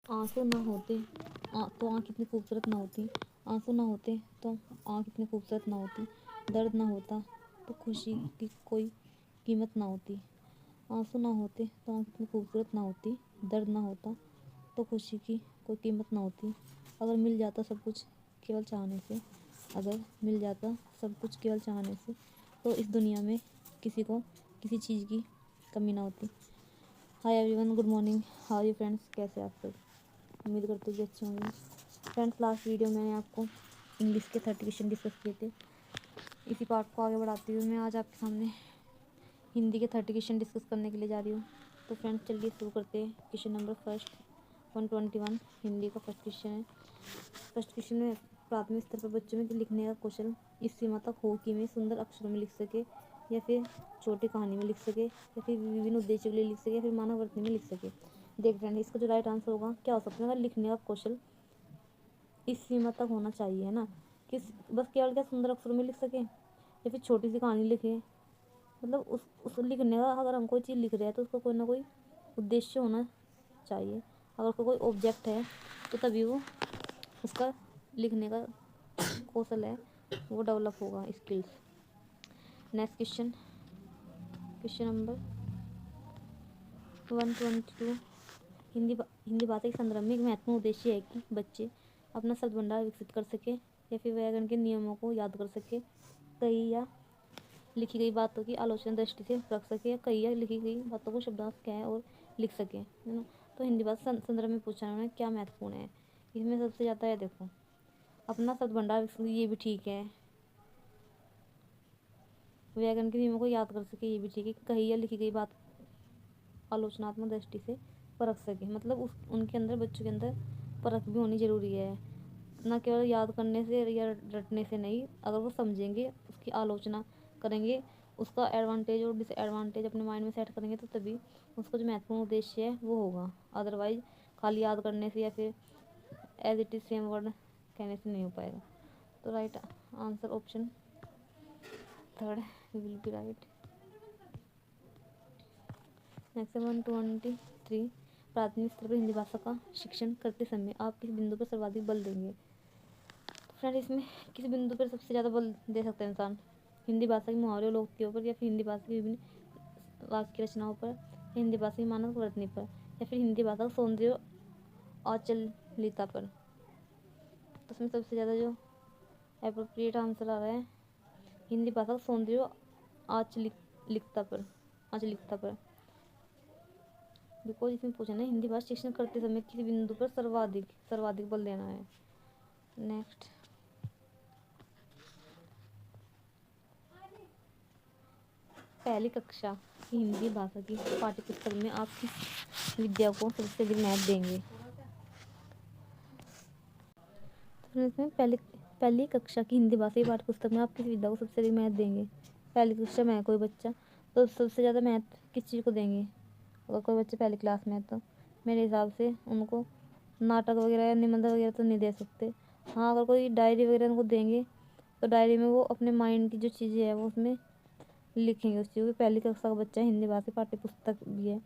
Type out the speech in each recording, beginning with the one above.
आंसू ना होते तो आँख इतनी खूबसूरत ना होती। आंसू ना होते तो आँख इतनी खूबसूरत ना होती। दर्द ना होता तो खुशी की कोई कीमत ना होती। आंसू ना होते तो आँख इतनी खूबसूरत ना होती। दर्द ना होता तो खुशी की कोई कीमत ना होती। अगर मिल जाता सब कुछ केवल चाहने से, अगर मिल जाता सब कुछ केवल चाहने से, तो इस दुनिया में किसी को किसी चीज़ की कमी ना होती। Hi everyone, good morning, how are you friends, कैसे आप सब? उम्मीद करते हो कि अच्छे होंगे। फ्रेंड्स, लास्ट वीडियो में मैंने आपको इंग्लिश के 30 क्वेश्चन डिस्कस किए थे। इसी पार्ट को आगे बढ़ाते हुए मैं आज आपके सामने हिंदी के 30 क्वेश्चन डिस्कस करने के लिए जा रही हूँ। तो फ्रेंड्स, चलिए शुरू करते हैं। क्वेश्चन नंबर फर्स्ट 121 हिंदी का फर्स्ट क्वेश्चन है। फर्स्ट क्वेश्चन में प्राथमिक स्तर पर बच्चों में लिखने का कौशल इस सीमा तक हो कि वे सुंदर अक्षरों में लिख सके, या फिर छोटी कहानी में लिख सके, या फिर विभिन्न उद्देश्यों के लिए लिख सके, या फिर मानव वर्तनी में लिख सके। देख फ्रेंड, इसका जो राइट आंसर होगा क्या हो सकता है? अगर लिखने का कौशल इस सीमा तक होना चाहिए, है ना, कि बस केवल क्या सुंदर अक्षरों में लिख सके, या फिर छोटी सी कहानी लिखे। मतलब उस लिखने का, अगर हम कोई चीज़ लिख रहे हैं तो उसका कोई ना कोई उद्देश्य होना चाहिए। अगर उसका कोई ऑब्जेक्ट है तो तभी वो उसका लिखने का कौशल है वो डेवलप होगा, skills. Next question, question number 122 Hindi भाषा के संदर्भ में एक महत्वपूर्ण उद्देश्य है कि बच्चे अपना शब्द भंडार विकसित कर सके, या फिर व्याकरण के नियमों को याद कर सके, कही या लिखी गई बातों की आलोचना दृष्टि से रख सके, या कही या लिखी गई बातों को शब्दांश कहें और लिख सके, है ना। तो हिंदी भाषा संदर्भ में पूछा उन्होंने क्या महत्वपूर्ण है, इसमें सबसे ज़्यादा है, देखो, अपना शब्द भंडार, ये भी ठीक है। व्याकरण के नियमों को याद कर सके, ये भी ठीक है। कही या लिखी गई बात आलोचनात्मक दृष्टि से परख सके, मतलब उनके अंदर, बच्चों के अंदर परख भी होनी ज़रूरी है। ना केवल याद करने से या रटने से नहीं, अगर वो समझेंगे, उसकी आलोचना करेंगे, उसका एडवांटेज और डिसएडवांटेज अपने माइंड में सेट करेंगे, तो तभी उसका जो महत्वपूर्ण उद्देश्य है वो होगा। अदरवाइज खाली याद करने से या फिर as it is same word कहने से नहीं हो पाएगा। तो right answer option third will be right. Next 123 प्राथमिक स्तर पर हिंदी भाषा का शिक्षण करते समय आप किस बिंदु पर सर्वाधिक बल देंगे? तो फ्रेंड, इसमें किस बिंदु पर सबसे ज़्यादा बल दे सकता है इंसान? हिंदी भाषा के मुहावरे और लोकोक्तियों पर, या फिर हिंदी भाषा की विभिन्न वाक्य रचनाओं पर, या हिंदी भाषा की मानक वर्तनी पर, या फिर हिंदी भाषा का सौंदर्य और आंचलिकता पर? तो उसमें सबसे ज़्यादा जो एप्रोप्रिएट आंसर आ रहा है हिंदी भाषा का सौंदर्य और आंचलिकता पर। बिकॉज इसमें पूछा ना हिंदी भाषा शिक्षण करते समय किस बिंदु पर सर्वाधिक बल देना है। नेक्स्ट, पहली कक्षा की हिंदी भाषा की पाठ्यपुस्तक में आप किस विद्या को सबसे अधिक महत्व देंगे? तो इसमें पहली कक्षा की हिंदी भाषा की पाठ्यपुस्तक में आप किस विद्या को सबसे अधिक महत्व देंगे? पहली कक्षा में है कोई बच्चा, तो सबसे ज़्यादा महत्व किस चीज़ को देंगे? अगर कोई बच्चा पहली क्लास में है तो मेरे हिसाब से उनको नाटक वगैरह या निबंध वगैरह तो नहीं दे सकते। हाँ, अगर कोई डायरी वगैरह उनको देंगे तो डायरी में वो अपने माइंड की जो चीज़ें हैं वो उसमें लिखेंगे उस चीज़ को। पहली कक्षा का बच्चा हिंदी भाषा पाठ्य पुस्तक भी है,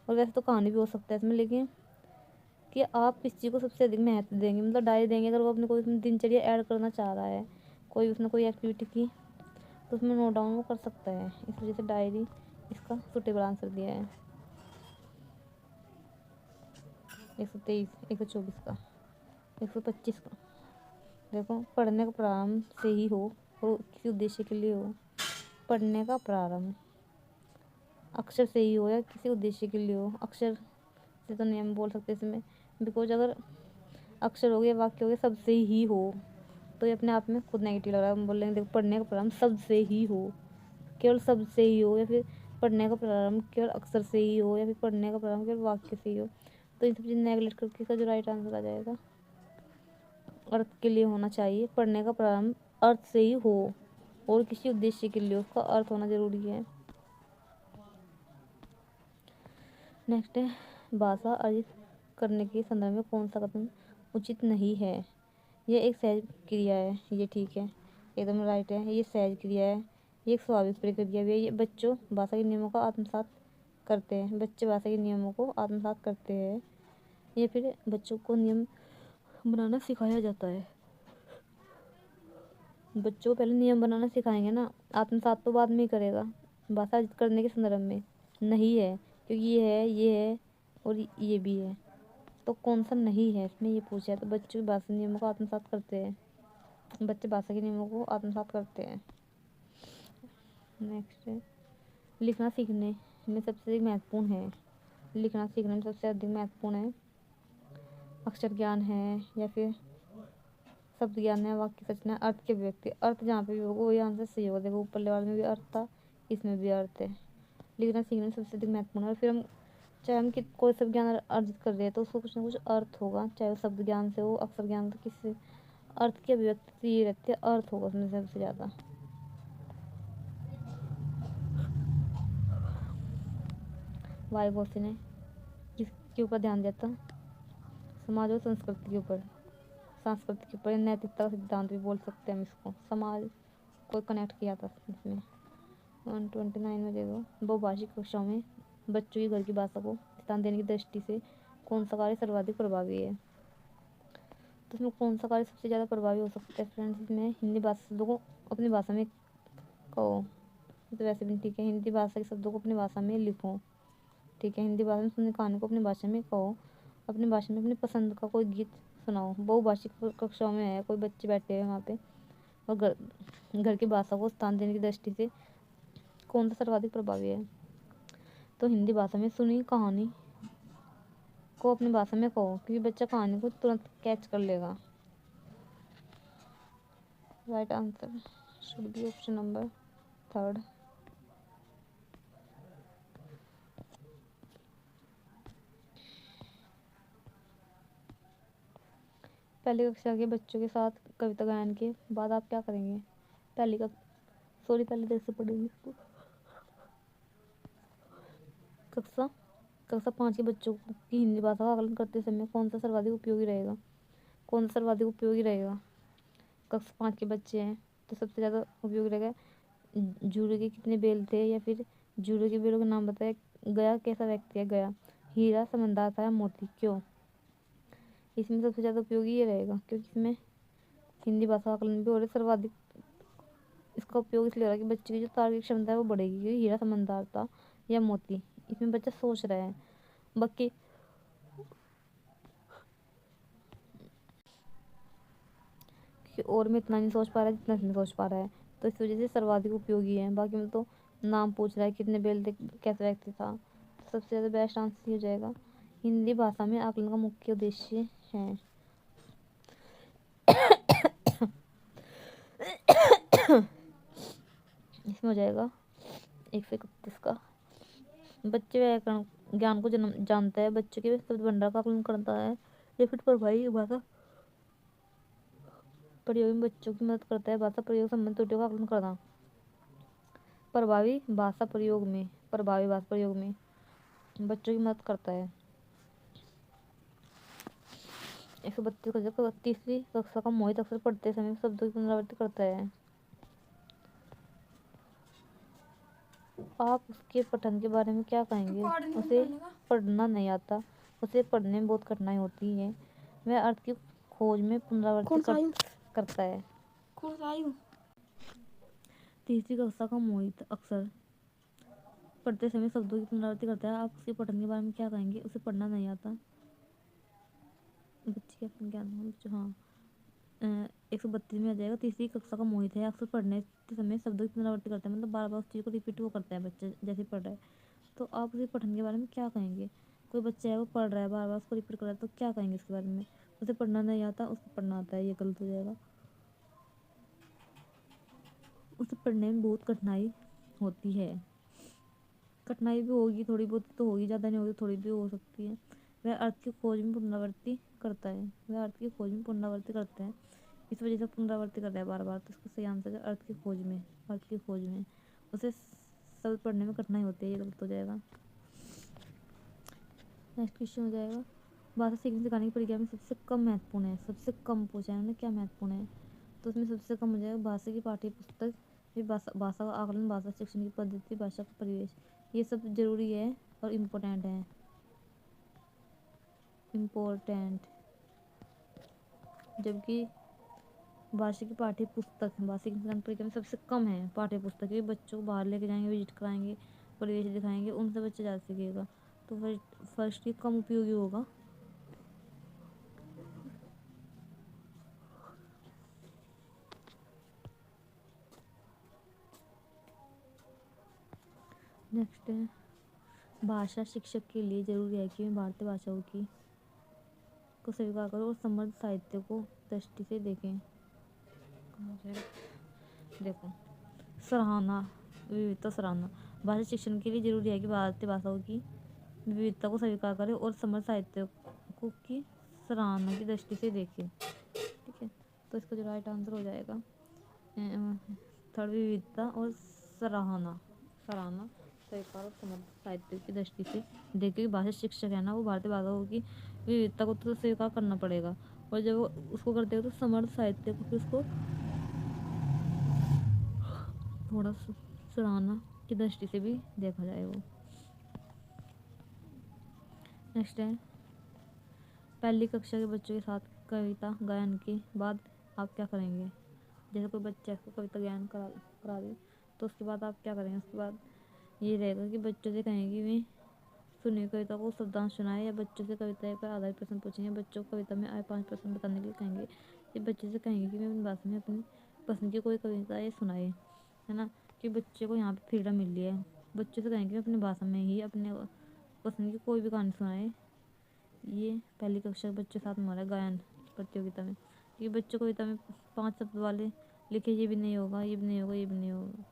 और वैसे तो कहानी भी हो सकता है इसमें, लेकिन कि आप किस चीज़ को सबसे अधिक महत्व देंगे, मतलब डायरी देंगे। अगर वो अपने कोई उसमें दिनचर्या ऐड करना चाह रहा है, कोई उसने कोई एक्टिविटी की, तो उसमें नोट डाउन वो कर सकता है। इस वजह से डायरी इसका सुटेबल आंसर दिया है। 123, 124 का, 125 का। देखो, पढ़ने का प्रारंभ से ही हो और किसी उद्देश्य के लिए हो। पढ़ने का प्रारंभ अक्षर से ही हो या किसी उद्देश्य के लिए हो। अक्षर से तो नहीं हम बोल सकते इसमें, बिकॉज अगर अक्षर हो गया, वाक्य हो गया, शब्द से ही हो, तो ये अपने आप में खुद नेगेटिव लग रहा है। हम बोल रहे हैं देखो, पढ़ने का प्रारंभ शब्द से ही हो, केवल शब्द से ही हो, या फिर पढ़ने का प्रारंभ केवल अक्षर से ही हो, या फिर पढ़ने का प्रारंभ केवल वाक्य से ही हो। तो इन सब चीज़ नेगलेक्ट करके इसका जो राइट आंसर आ जाएगा, अर्थ के लिए होना चाहिए। पढ़ने का प्रारंभ अर्थ से ही हो और किसी उद्देश्य के लिए उसका अर्थ होना जरूरी है। नेक्स्ट है, भाषा अर्जित करने के संदर्भ में कौन सा कथन उचित नहीं है? यह एक सहज क्रिया है, ये ठीक है, एकदम राइट है। ये सहज क्रिया है, ये एक स्वाभाविक प्रक्रिया भी है। ये बच्चों भाषा के नियमों का आत्मसात करते हैं, बच्चे भाषा के नियमों को आत्मसात करते हैं। या फिर बच्चों को नियम बनाना सिखाया जाता है। बच्चों को पहले नियम बनाना सिखाएंगे ना, आत्मसात तो बाद में ही करेगा। भाषा करने के संदर्भ में नहीं है, क्योंकि ये है और ये भी है, तो कौन सा नहीं है इसमें ये पूछा है। तो बच्चों की भाषा नियमों को आत्मसात करते हैं, बच्चे भाषा के नियमों को आत्मसात करते हैं। नेक्स्ट है लिखना सीखने में सबसे अधिक महत्वपूर्ण है। लिखना सीखने में सबसे अधिक महत्वपूर्ण है अक्षर ज्ञान है, या फिर शब्द ज्ञान है, वाक्य रचना, अर्थ की अभिव्यक्ति। अर्थ जहाँ पे भी होगा वही आंसर सही होगा। देखो ऊपर वाले में भी अर्थ था, इसमें भी अर्थ है। लिखना सीखने में सबसे अधिक महत्वपूर्ण है। और फिर हम चाहे हम कोई सब ज्ञान अर्जित कर रहे हैं तो उसको कुछ ना कुछ अर्थ होगा, चाहे वो शब्द ज्ञान से हो, अक्षर ज्ञान से, किससे अर्थ की अभिव्यक्ति ये रहती है, अर्थ होगा उसमें सबसे ज़्यादा। वायु क्वेश्चन है, किसके ऊपर ध्यान देता, समाज और संस्कृति के ऊपर, संस्कृति के ऊपर, नैतिकता का सिद्धांत भी बोल सकते हैं हम इसको। समाज को कनेक्ट किया था इसमें। 129 में देखो बहुभाषिक कक्षाओं में बच्चों की घर की भाषा को स्थान देने की दृष्टि से कौन सा कार्य सर्वाधिक प्रभावी है। तो इसमें कौन सा कार्य सबसे ज़्यादा प्रभावी हो सकता है फ्रेंड्स, इसमें हिंदी भाषा शब्दों को अपनी भाषा में कहो, तो वैसे भी ठीक है। हिंदी भाषा के शब्दों को अपनी भाषा में लिखो, ठीक है। हिंदी भाषा में सुनने कहानी को अपनी भाषा में कहो, अपनी भाषा में अपनी पसंद का कोई गीत सुनाओ। बहुभाषिक कक्षाओं में है, कोई बच्चे बैठे हुए वहाँ पे, और घर की भाषा को स्थान देने की दृष्टि से कौन सा सर्वाधिक प्रभावी है। तो हिंदी भाषा में सुनी कहानी को अपनी भाषा में कहो, क्योंकि बच्चा कहानी को तुरंत कैच कर लेगा। Right answer should be option number 3। पहली कक्षा के बच्चों के साथ कविता गायन के बाद आप क्या करेंगे। पहले देर से पढ़ेंगे इसको। कक्षा 5 के बच्चों की हिंदी भाषा का आकलन करते समय कौन सा सर्वाधिक उपयोगी रहेगा। कक्षा 5 के बच्चे हैं तो सबसे ज़्यादा उपयोगी रहेगा जूडो के कितने बेल थे, या फिर जूडो के बेलों का नाम बताया गया कैसा व्यक्ति है। गया हीरा, समझदार था या मोती, क्यों। इसमें सबसे ज़्यादा उपयोगी ये रहेगा क्योंकि इसमें हिंदी भाषा आकलन भी और सर्वाधिक इसका उपयोग इसलिए हो रहा है कि बच्चे की जो तार्किक क्षमता है वो बढ़ेगी, क्योंकि हीरा समझदार था या मोती, इसमें बच्चा सोच रहा है। बाकी और में इतना नहीं सोच पा रहा है जितना इसमें सोच पा रहा है, तो इस वजह से सर्वाधिक उपयोगी है। बाकी में तो नाम पूछ रहा है, कितने बेल थे, कैसा व्यक्ति था, तो सबसे ज़्यादा बेस्ट आंसर हो जाएगा हिंदी भाषा में आकलन का मुख्य उद्देश्य है। इसमें हो जाएगा 131 का। बच्चे व्याकरण ज्ञान को जन्म जानता है, बच्चे के शब्द भंडार का आकलन करता है, या फिर प्रभावी भाषा प्रयोग में बच्चों की मदद करता है। भाषा प्रयोग संबंधित त्रुटियों का आकलन करना। प्रभावी भाषा प्रयोग में बच्चों की मदद करता है। 132 का तीसरी कक्षा का मोहित अक्सर पढ़ते समय शब्दों की पुनरावृत्ति करता है। आप उसके पठन के बारे में क्या कहेंगे। उसे पढ़ना नहीं आता, उसे पढ़ने में बहुत कठिनाई होती है, वह अर्थ की खोज में पुनरावृत्ति करता है। तीसरी कक्षा का मोहित अक्सर पढ़ते समय शब्दों की पुनरावृत्ति करता है। आप उसके पठन के बारे में क्या कहेंगे। उसे पढ़ना नहीं आता, बच्चे के अपने ज्ञान। हाँ 132 में आ जाएगा। तीसरी कक्षा का मोहित है, अक्सर पढ़ने के समय शब्दों की पुनरावृत्ति करता है, मतलब बार बार उस चीज़ को रिपीट वो करता है बच्चा जैसे पढ़ रहा है। तो आप उसे पठन के बारे में क्या कहेंगे। कोई बच्चा है वो पढ़ रहा है, बार बार उसको रिपीट कर रहा है, तो क्या कहेंगे इसके बारे में। उसे पढ़ना नहीं आता, उसको पढ़ना आता है, ये गलत हो जाएगा। उसे पढ़ने में बहुत कठिनाई होती है। कठिनाई भी होगी, थोड़ी बहुत तो होगी, ज़्यादा नहीं होगी, थोड़ी भी हो सकती है। वह अर्थ की खोज में पुनरावृत्ति करता है, इस वजह से पुनरावृत्ति कर रहा है बार बार। तो इसका सही आंसर है अर्थ की खोज में उसे शब्द पढ़ने में कठिनाई होती है, ये गलत हो जाएगा। नेक्स्ट क्वेश्चन हो जाएगा भाषा सीखने सिखाने की प्रक्रिया में सबसे कम महत्वपूर्ण है। सबसे कम पूछा है उन्होंने, क्या महत्वपूर्ण है। तो उसमें सबसे कम हो जाएगा भाषा की पाठ्य पुस्तक, फिर भाषा का आकलन, भाषा शिक्षण की पद्धति, भाषा का परिवेश। ये सब जरूरी है और इम्पोर्टेंट है। इम्पोर्टेंट, जबकि वार्षिक पाठ्य पुस्तक वार्षिक इंसान परीक्षा में सबसे कम है पाठ्य पुस्तक, क्योंकि बच्चों को बाहर लेके जाएंगे, विजिट कराएंगे, परिवेश दिखाएंगे, उनसे बच्चा ज़्यादा सीखेगा। तो फर्स्ट ये कम उपयोगी होगा। नेक्स्ट है, भाषा शिक्षक के लिए जरूरी है कि वे भारतीय भाषाओं की को स्वीकार करो और समृद्ध साहित्य को दृष्टि से देखें। देखो, सराहना, विविधता सराहना। भाषा शिक्षण के लिए जरूरी है कि भारतीय भाषाओं की विविधता को स्वीकार करें और समृद्ध साहित्य को की सराहना की दृष्टि से देखें। ठीक है, तो इसका जो राइट आंसर हो जाएगा थर्ड, विविधता और सराहना सराहना स्वीकार और समृद्ध साहित्य की दृष्टि से देखें। भाषा शिक्षक है ना, वो भारतीय भाषाओं की विविधता को तो स्वीकार करना पड़ेगा, और जब वो उसको करते हो तो समर्थ साहित्य को फिर उसको थोड़ा सराहना की दृष्टि से भी देखा जाए वो। नेक्स्ट है, पहली कक्षा के बच्चों के साथ कविता गायन के बाद आप क्या करेंगे। जैसे कोई बच्चा इसको कविता गायन करा दे तो उसके बाद आप क्या करेंगे। उसके बाद ये रहेगा कि बच्चों से कहेंगे वे सुनी कविता को शब्दांश सुनाए, या बच्चों से कविता पर आधारित प्रश्न पूछेंगे। बच्चों को कविता में आए 5 प्रश्न बताने के लिए कहेंगे। ये बच्चे से कहेंगे कि वे अपनी भाषा में अपनी पसंद की कोई कविता ये सुनाए, है ना, कि बच्चे को यहाँ पे फ्रीडम मिल रही है। बच्चों से कहेंगे अपनी भाषा में ही अपने पसंद की कोई भी कहानी सुनाए। ये पहली कक्षा के बच्चों के साथ हमारा गायन प्रतियोगिता में, ये बच्चों कविता में 5 शब्द वाले लिखे, ये भी नहीं होगा, ये भी नहीं होगा, ये भी नहीं होगा।